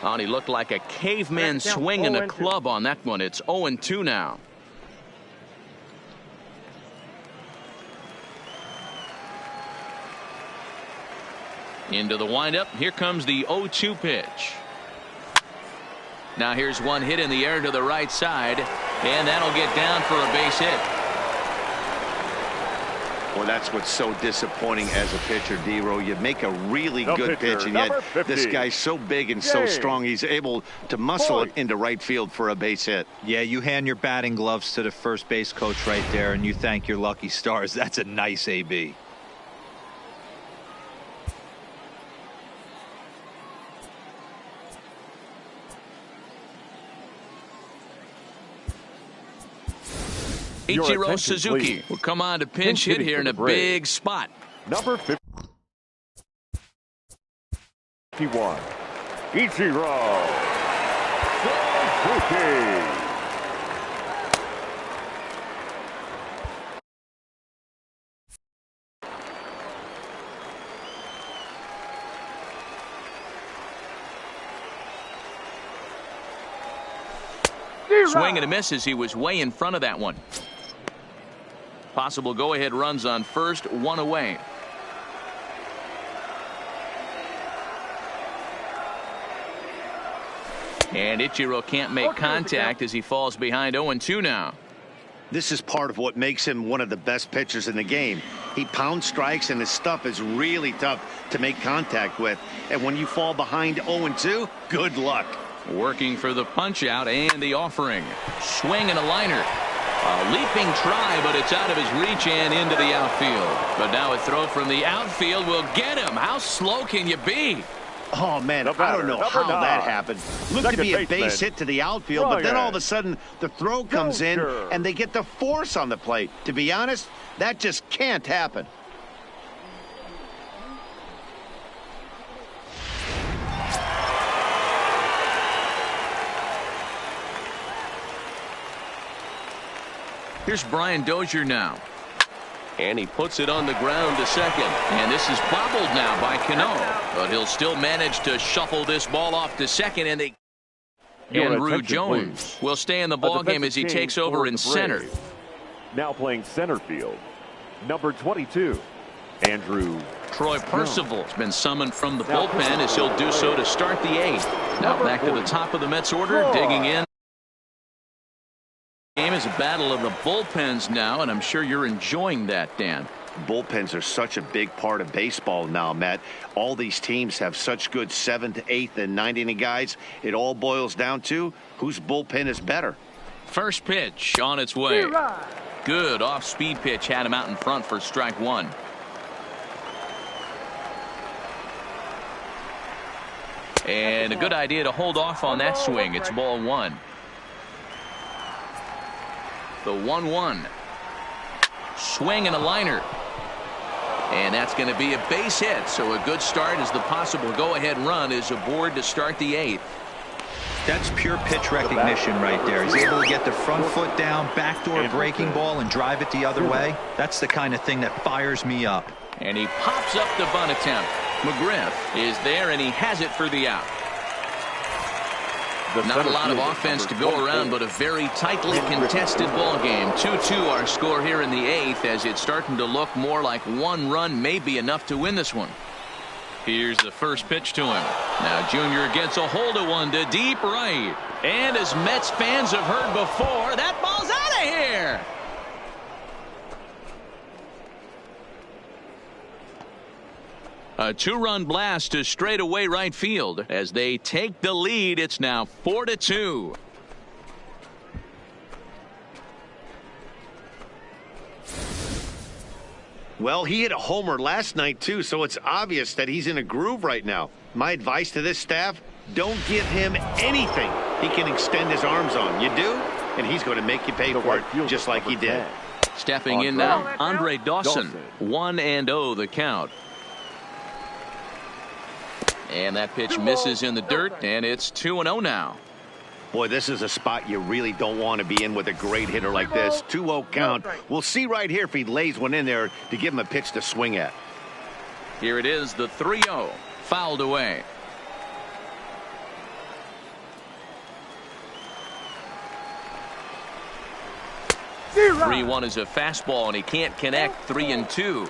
Oh, and he looked like a caveman swinging a club on that one. It's 0-2 now. Into the windup. Here comes the 0-2 pitch. Now here's one hit in the air to the right side, and that'll get down for a base hit. Well, that's what's so disappointing as a pitcher, D-Row. You make a really good pitch, and yet this guy's so big and so strong, he's able to muscle it into right field for a base hit. Yeah, you hand your batting gloves to the first base coach right there, and you thank your lucky stars. That's a nice AB. Ichiro Suzuki will come on to pinch hit here in a big spot. Number 51, Ichiro Suzuki. Swing and a miss as he was way in front of that one. Possible go-ahead runs on first, one away. And Ichiro can't make contact as he falls behind 0-2 now. This is part of what makes him one of the best pitchers in the game. He pounds strikes, and his stuff is really tough to make contact with. And when you fall behind 0-2, good luck. Working for the punch out and the offering. Swing and a liner. A leaping try, but it's out of his reach and into the outfield. But now a throw from the outfield will get him. How slow can you be? Oh, man, I don't know how that happened. Looked to be a base hit to the outfield, but then all of a sudden the throw comes in and they get the force on the plate. To be honest, that just can't happen. Here's Brian Dozier now. And he puts it on the ground to second. And this is bobbled now by Cano. But he'll still manage to shuffle this ball off to second. And Andrew Jones will stay in the ballgame as he takes over in center. Now playing center field, number 22, Andrew. Troy Percival has been summoned from the bullpen as he'll do so to start the eighth. Now back to the top of the Mets order, digging in. Game is a battle of the bullpens now, and I'm sure you're enjoying that, Dan. Bullpens are such a big part of baseball now, Matt. All these teams have such good 7th, 8th, and 9th inning guys. It all boils down to whose bullpen is better. First pitch on its way. Good off-speed pitch had him out in front for strike one. And a good idea to hold off on that swing. It's ball one. The 1-1. Swing and a liner. And that's going to be a base hit. So a good start as the possible go-ahead run is aboard to start the eighth. That's pure pitch recognition right there. He's able to get the front foot down, backdoor breaking ball, and drive it the other way. That's the kind of thing that fires me up. And he pops up the bunt attempt. McGriff is there, and he has it for the out. Not a lot of offense to go around, but a very tightly contested ball game. 2-2 our score here in the eighth, as it's starting to look more like one run may be enough to win this one. Here's the first pitch to him. Now Junior gets a hold of one to deep right. And as Mets fans have heard before, that ball's out of here. A two-run blast to straightaway right field. As they take the lead, it's now 4-2. Well, he hit a homer last night, too, so it's obvious that he's in a groove right now. My advice to this staff, don't give him anything he can extend his arms on. You do, and he's going to make you pay for it, just like he did. Stepping in now, Andre Dawson. 1-0 the count. And that pitch misses in the dirt, and it's 2-0 now. Boy, this is a spot you really don't want to be in with a great hitter like this. 2-0 count. We'll see right here if he lays one in there to give him a pitch to swing at. Here it is, the 3-0. Fouled away. The 3-1 is a fastball, and he can't connect. 3-2.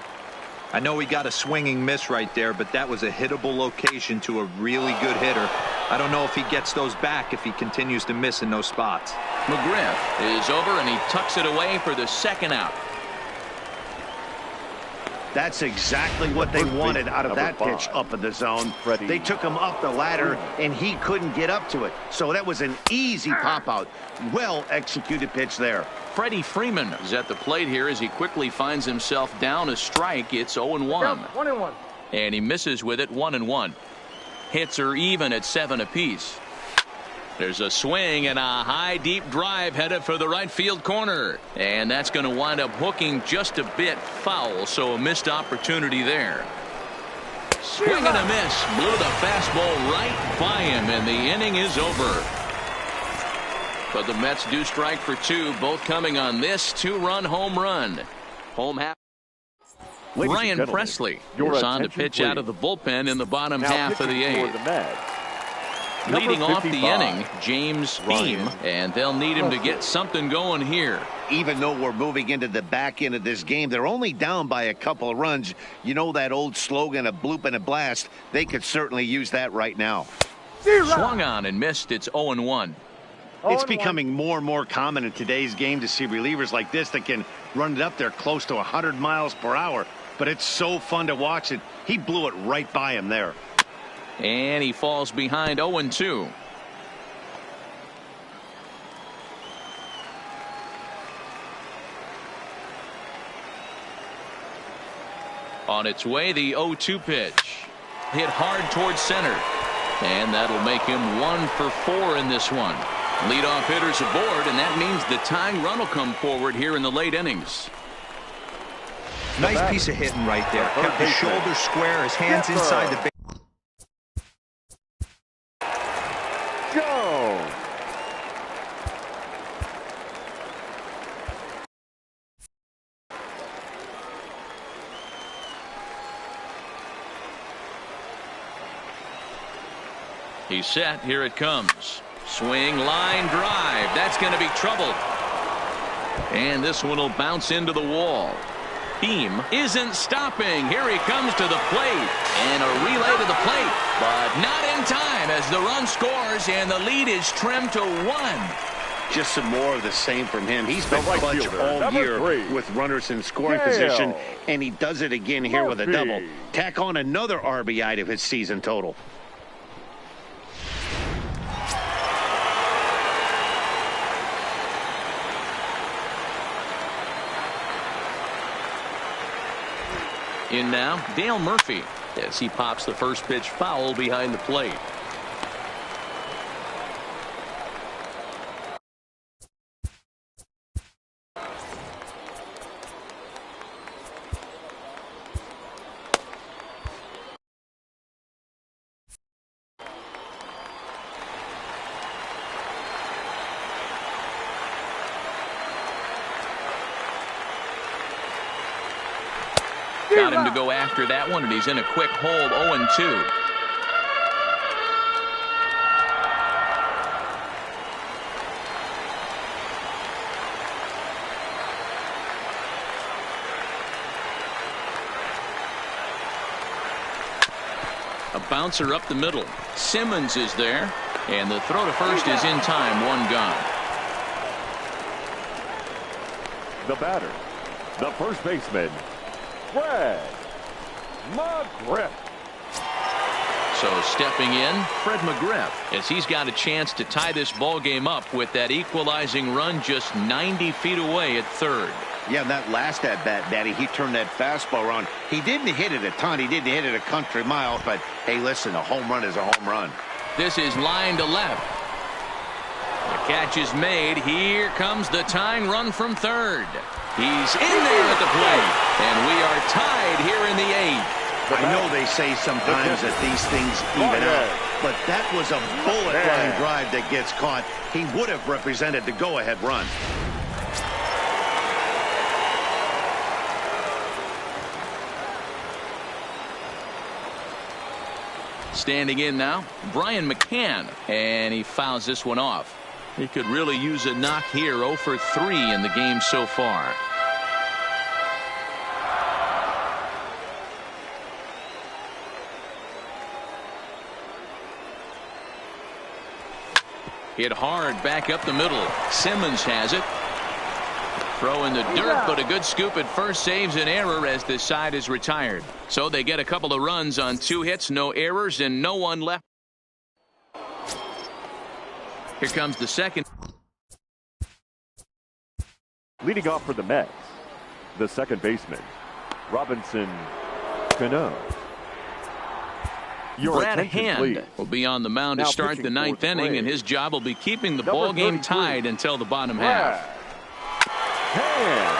I know he got a swinging miss right there, but that was a hittable location to a really good hitter. I don't know if he gets those back if he continues to miss in those spots. McGriff is over, and he tucks it away for the second out. That's exactly what they wanted out of that pitch up in the zone. They took him up the ladder, and he couldn't get up to it. So that was an easy pop-out. Well-executed pitch there. Freddie Freeman is at the plate here as he quickly finds himself down a strike. It's 0-1. 1-1. And he misses with it, 1-1. Hits are even at 7 apiece. There's a swing and a high deep drive headed for the right field corner, and that's going to wind up hooking just a bit foul, so a missed opportunity there. Swing and a miss, blew the fastball right by him, and the inning is over. But the Mets do strike for 2, both coming on this 2-run home run. Home half. Ryan Presley is on to pitch out of the bullpen in the bottom half of the 8th. Leading off the inning, James Beam, and they'll need him to get something going here. Even though we're moving into the back end of this game, they're only down by a couple of runs. You know that old slogan, a bloop and a blast? They could certainly use that right now. Swung on and missed. It's 0-1. It's becoming more and more common in today's game to see relievers like this that can run it up there close to 100 miles per hour. But it's so fun to watch it. He blew it right by him there. And he falls behind 0-2. On its way, the 0-2 pitch. Hit hard towards center. And that'll make him 1 for 4 in this one. Leadoff hitters aboard, and that means the tying run will come forward here in the late innings. Nice piece of hitting right there. Kept his shoulders square, his hands inside the base. He's set. Here it comes. Swing, line, drive. That's going to be trouble. And this one will bounce into the wall. Beam isn't stopping. Here he comes to the plate. And a relay to the plate. But not in time as the run scores and the lead is trimmed to 1. Just some more of the same from him. He's been clutch all year with runners in scoring position, and he does it again here with a double. Tack on another RBI to his season total. In now, Dale Murphy, as he pops the first pitch foul behind the plate. Got him to go after that one, and he's in a quick hold, 0-2. A bouncer up the middle. Simmons is there, and the throw to first is in time, 1 gone. The batter, the first baseman, Fred McGriff. So stepping in, Fred McGriff, as he's got a chance to tie this ball game up with that equalizing run just 90 feet away at third. Yeah, that last at-bat, Daddy, he turned that fastball around. He didn't hit it a ton. He didn't hit it a country mile, but hey, listen, a home run is a home run. This is line to left. The catch is made. Here comes the tying run from third. He's in there at the plate, and we are tied here in the 8th. I know they say sometimes that these things even out, but that was a bullet line drive that gets caught. He would have represented the go-ahead run. Standing in now, Brian McCann, and he fouls this one off. He could really use a knock here. 0 for 3 in the game so far. Hit hard back up the middle. Simmons has it. Throw in the dirt, but a good scoop at first saves an error as this side is retired. So they get a couple of runs on 2 hits, no errors, and no one left. Here comes the second. Leading off for the Mets, the second baseman, Robinson Cano. Brad Hand will be on the mound to start the 9th inning, and his job will be keeping the ball game tied until the bottom half. Hand.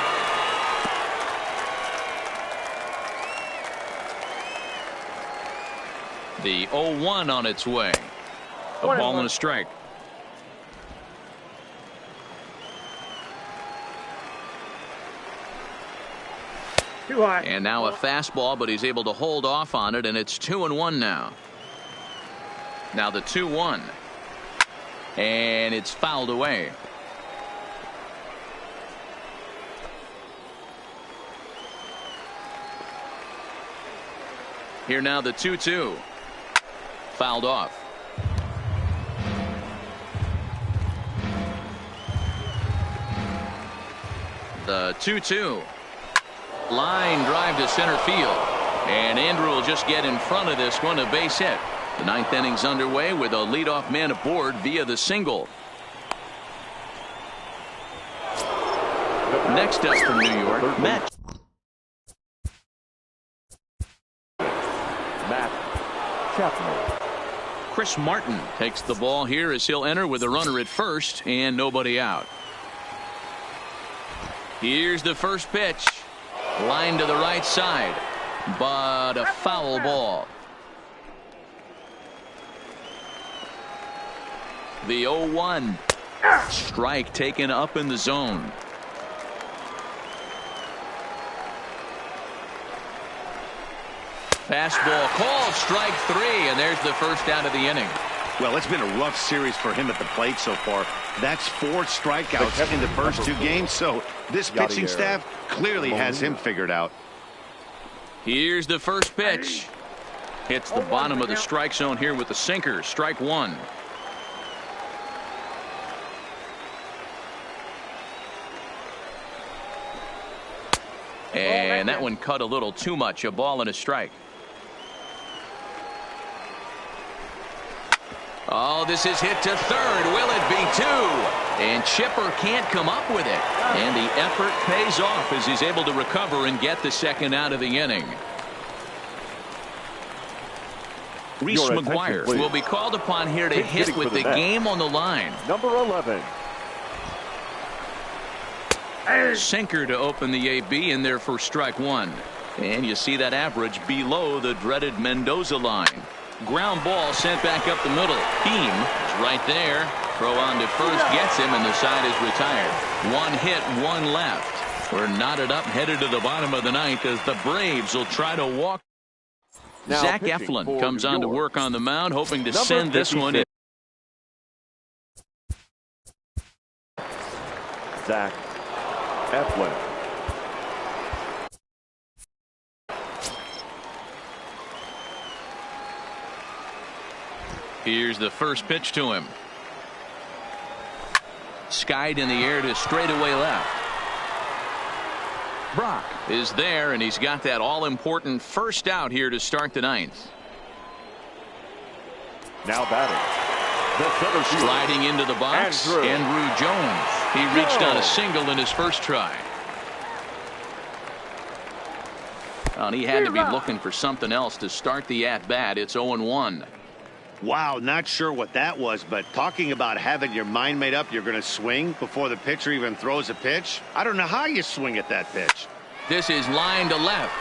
The 0-1 on its way. A ball and a strike. Too high. And now a fastball, but he's able to hold off on it, and it's 2-1 now. Now the 2-1. And it's fouled away. Here now the 2-2. Fouled off. The 2-2. Line drive to center field. And Andrew will just get in front of this one, a base hit. The 9th inning's underway with a leadoff man aboard via the single. Next up from New York, Matt Chapman. Chris Martin takes the ball here as he'll enter with a runner at first and nobody out. Here's the first pitch. Line to the right side, but a foul ball. The 0-1. Strike taken up in the zone. Fastball called, strike 3, and there's the first out of the inning. Well, it's been a rough series for him at the plate so far. That's 4 strikeouts in the first 2 games, so this pitching staff clearly has him figured out. Here's the first pitch. Hits the bottom of the strike zone here with the sinker. Strike 1. And that one cut a little too much. A ball and a strike. Oh, this is hit to third. Will it be 2? And Chipper can't come up with it. And the effort pays off as he's able to recover and get the second out of the inning. Reese McGuire will be called upon here to hit with the game on the line. Number 11. Sinker to open the AB in there for strike 1. And you see that average below the dreaded Mendoza line. Ground ball sent back up the middle. Beam is right there. Throw on to first gets him, and the side is retired. 1 hit, 1 left. We're knotted up, headed to the bottom of the 9th as the Braves will try to walk. Now Zach Eflin comes on to work on the mound, hoping to send this one in. Zach Eflin. Here's the first pitch to him. Skied in the air to straightaway left. Brock is there, and he's got that all-important first out here to start the 9th. Now batting. The center fielder. Sliding into the box, Andrew Jones. He reached on a single in his first try. And he had to be looking for something else to start the at-bat. It's 0-1. Wow, not sure what that was, but talking about having your mind made up you're going to swing before the pitcher even throws a pitch. I don't know how you swing at that pitch. This is line to left.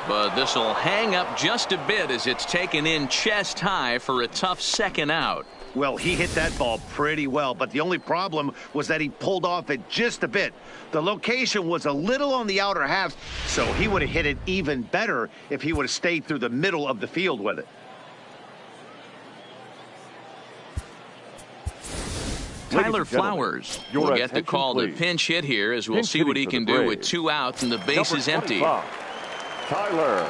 But this will hang up just a bit as it's taken in chest high for a tough second out. Well, he hit that ball pretty well, but the only problem was that he pulled off it just a bit. The location was a little on the outer half, so he would have hit it even better if he would have stayed through the middle of the field with it. Tyler Flowers will get the call to pinch hit here as we'll see what he can do with 2 outs and the base is empty. Tyler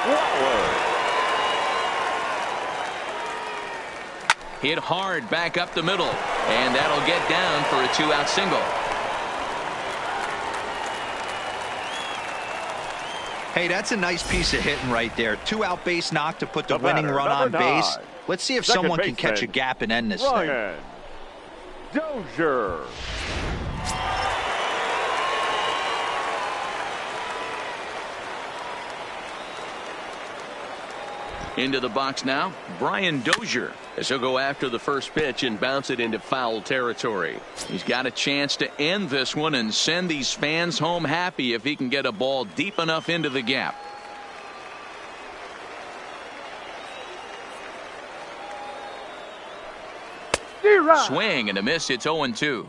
Flowers. Hit hard back up the middle, and that'll get down for a 2-out single. Hey, that's a nice piece of hitting right there. 2-out base knock to put the winning run on base. Let's see if someone can catch a gap and end this thing. Dozier. Into the box now, Brian Dozier, as he'll go after the first pitch and bounce it into foul territory. He's got a chance to end this one and send these fans home happy if he can get a ball deep enough into the gap. Swing and a miss. It's 0-2.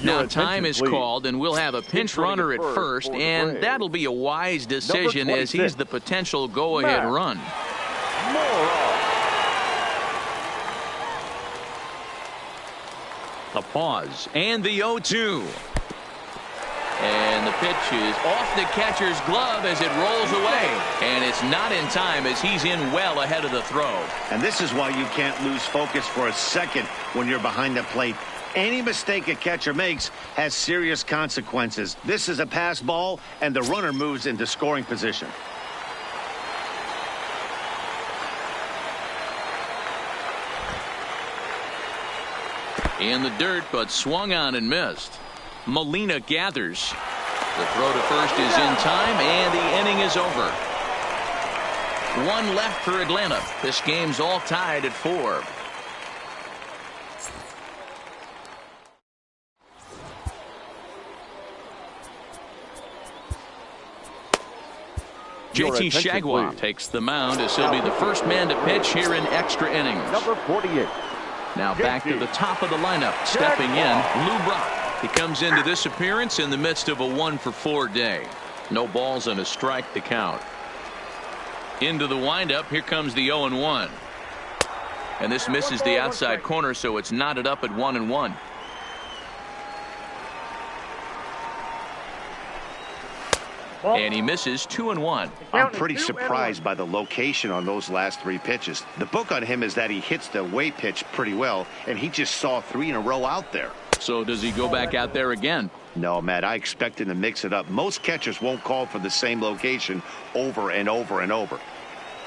Now time is called, and we'll have a pinch runner at first, and that'll be a wise decision as he's the potential go-ahead run. A pause, and the 0-2. And the pitch is off the catcher's glove as it rolls away. And it's not in time as he's in well ahead of the throw. And this is why you can't lose focus for a second when you're behind the plate. Any mistake a catcher makes has serious consequences. This is a pass ball, and the runner moves into scoring position. In the dirt, but swung on and missed. Molina gathers. The throw to first is in time, and the inning is over. One left for Atlanta. This game's all tied at 4. JT Shagwap takes the mound as he'll be the first man to pitch here in extra innings. Number 48. Now back to the top of the lineup. Stepping in, Lou Brock. He comes into this appearance in the midst of a 1-for-4 day. No balls and a strike to count. Into the windup. Here comes the 0-1. And this misses the outside corner, so it's knotted up at 1-1. And he misses 2-1. I'm pretty surprised by the location on those last 3 pitches. The book on him is that he hits the away pitch pretty well, and he just saw 3 in a row out there. So does he go back out there again? No, Matt, I expect him to mix it up. Most catchers won't call for the same location over and over and over.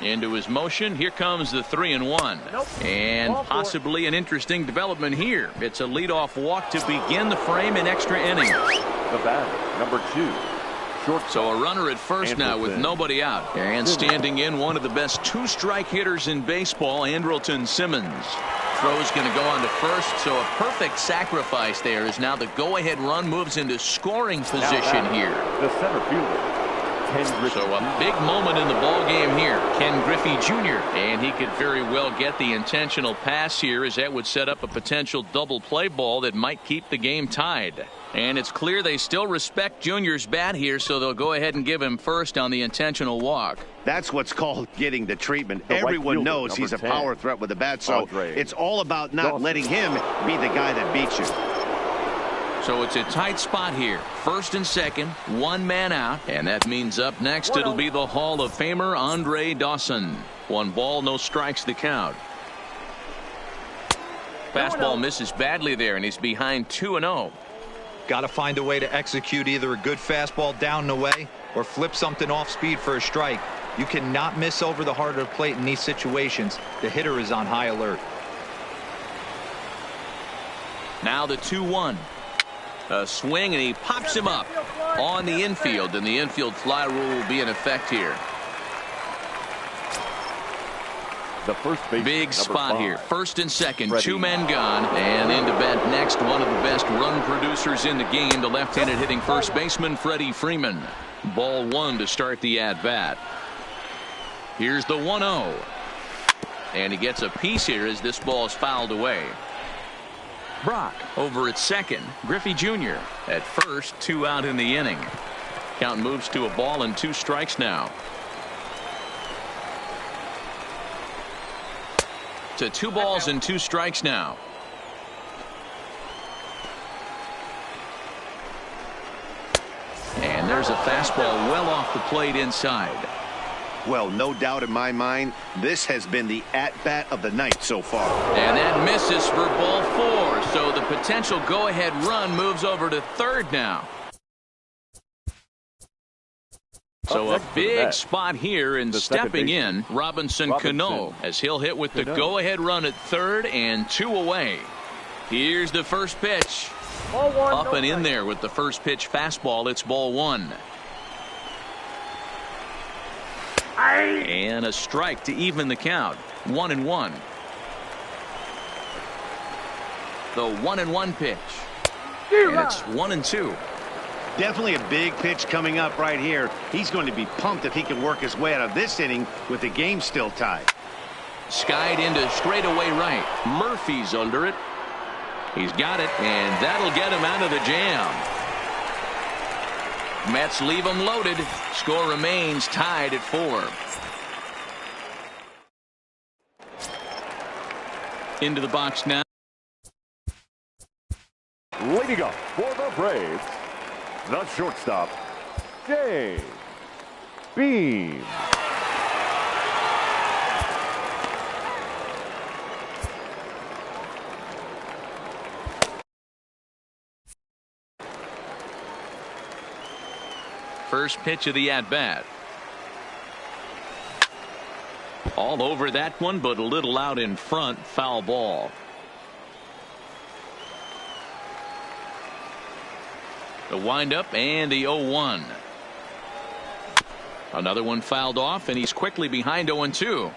Into his motion. Here comes the 3-1. And possibly an interesting development here. It's a leadoff walk to begin the frame in extra innings. The batter, number 2. So a runner at first now with nobody out. And standing in, one of the best 2-strike hitters in baseball, Andrelton Simmons. Throw's going to go on to first, so a perfect sacrifice there as now the go-ahead run moves into scoring position here. The center fielder. So a big moment in the ball game here. Ken Griffey Jr. And he could very well get the intentional pass here, as that would set up a potential double play ball that might keep the game tied. And it's clear they still respect Junior's bat here, so they'll go ahead and give him first on the intentional walk. That's what's called getting the treatment. Everyone knows he's a power threat with the bat, so it's all about not letting him be the guy that beats you. So it's a tight spot here. First and second, 1 man out. And that means up next it'll be the Hall of Famer Andre Dawson. 1 ball, no strikes to count. Fastball misses badly there, and he's behind 2-0. Got to find a way to execute either a good fastball down and away or flip something off speed for a strike. You cannot miss over the heart of the plate in these situations. The hitter is on high alert. Now the 2-1. A swing, and he pops him up on the infield, and the infield fly rule will be in effect here. The first baseman, Big spot 5. here. First and second, Freddie. 2 men gone. And into bat next, one of the best run producers in the game, the left-handed hitting first baseman, Freddie Freeman. Ball 1 to start the at-bat. Here's the 1-0. And he gets a piece here as this ball is fouled away. Brock over at second. Griffey Jr. at first, 2 out in the inning. Count moves to a ball and 2 strikes now. To 2 balls and 2 strikes now. And there's a fastball well off the plate inside. Well, no doubt in my mind, this has been the at-bat of the night so far. And that misses for ball 4. So the potential go-ahead run moves over to third now. So a big spot here, and stepping in, Robinson Cano, as he'll hit with the go-ahead run at third and 2 away. Here's the first pitch. Ball 1. Up and in there with the first pitch fastball. It's ball 1. And a strike to even the count. 1-1. The 1-1 pitch. And it's 1-2. Definitely a big pitch coming up right here. He's going to be pumped if he can work his way out of this inning with the game still tied. Skied into straightaway right. Murphy's under it. He's got it, and that'll get him out of the jam. Mets leave him loaded. Score remains tied at 4. Into the box now. Leading up for the Braves, the shortstop, Jay Beam. First pitch of the at-bat. All over that one, but a little out in front. Foul ball. The windup and the 0-1. Another one fouled off, and he's quickly behind 0-2.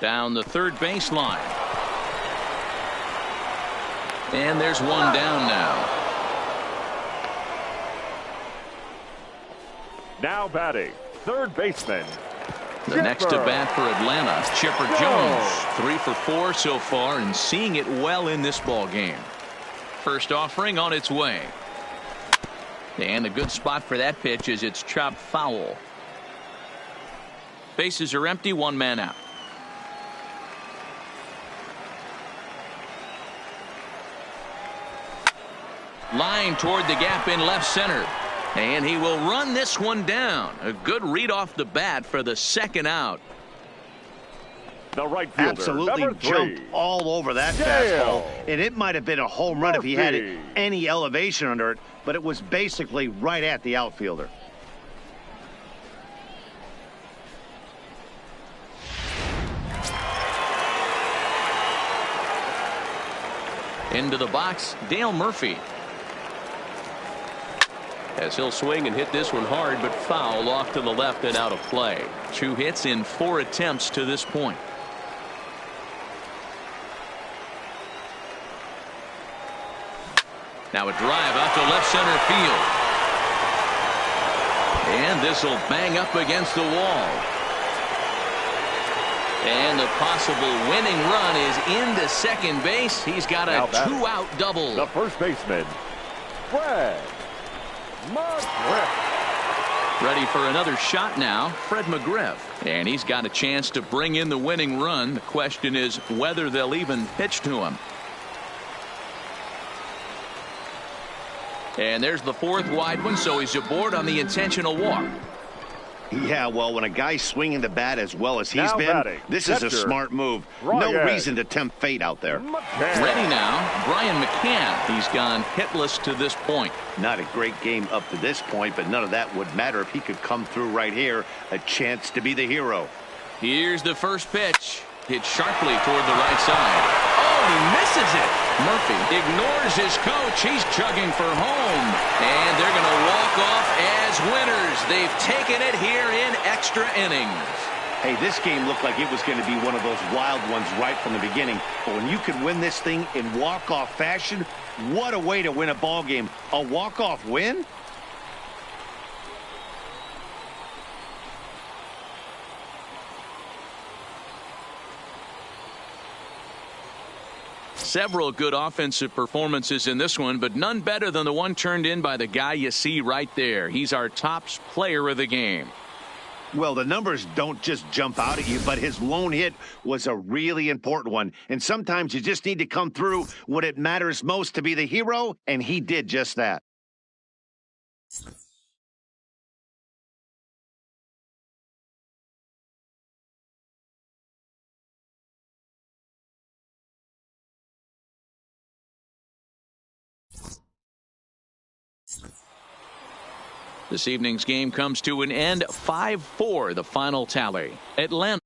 Down the third baseline. And there's one down now. Now batting, third baseman. The next to bat for Atlanta, Chipper Jones. 3 for 4 so far and seeing it well in this ball game. First offering on its way. And a good spot for that pitch is it's chopped foul. Bases are empty, 1 man out. Line toward the gap in left center. And he will run this one down. A good read off the bat for the second out. The right fielder, absolutely number 3. Jumped all over that fastball. And it might have been a home run if he had any elevation under it, but it was basically right at the outfielder. Into the box, Dale Murphy. As he'll swing and hit this one hard, but foul off to the left and out of play. 2 hits in 4 attempts to this point. Now a drive out to left center field. And this will bang up against the wall. And the possible winning run is into second base. He's got a 2-out double. The first baseman, Fred McGriff. Ready for another shot now, Fred McGriff. And he's got a chance to bring in the winning run. The question is whether they'll even pitch to him. And there's the 4th wide one, so he's aboard on the intentional walk. Yeah, well, when a guy's swinging the bat as well as he's been, batting, this is a smart move. No reason to tempt fate out there. Ready now, Brian McCann. He's gone hitless to this point. Not a great game up to this point, but none of that would matter if he could come through right here. A chance to be the hero. Here's the first pitch. Hit sharply toward the right side. Oh, he misses it. Murphy ignores his coach. He's chugging for home. And they're going to walk off as winners. They've taken it here in extra innings. Hey, this game looked like it was going to be one of those wild ones right from the beginning. But when you can win this thing in walk-off fashion, what a way to win a ball game. A walk-off win? Several good offensive performances in this one, but none better than the one turned in by the guy you see right there. He's our top player of the game. Well, the numbers don't just jump out at you, but his lone hit was a really important one. And sometimes you just need to come through when it matters most to be the hero, and he did just that. This evening's game comes to an end 5-4, the final tally. Atlanta.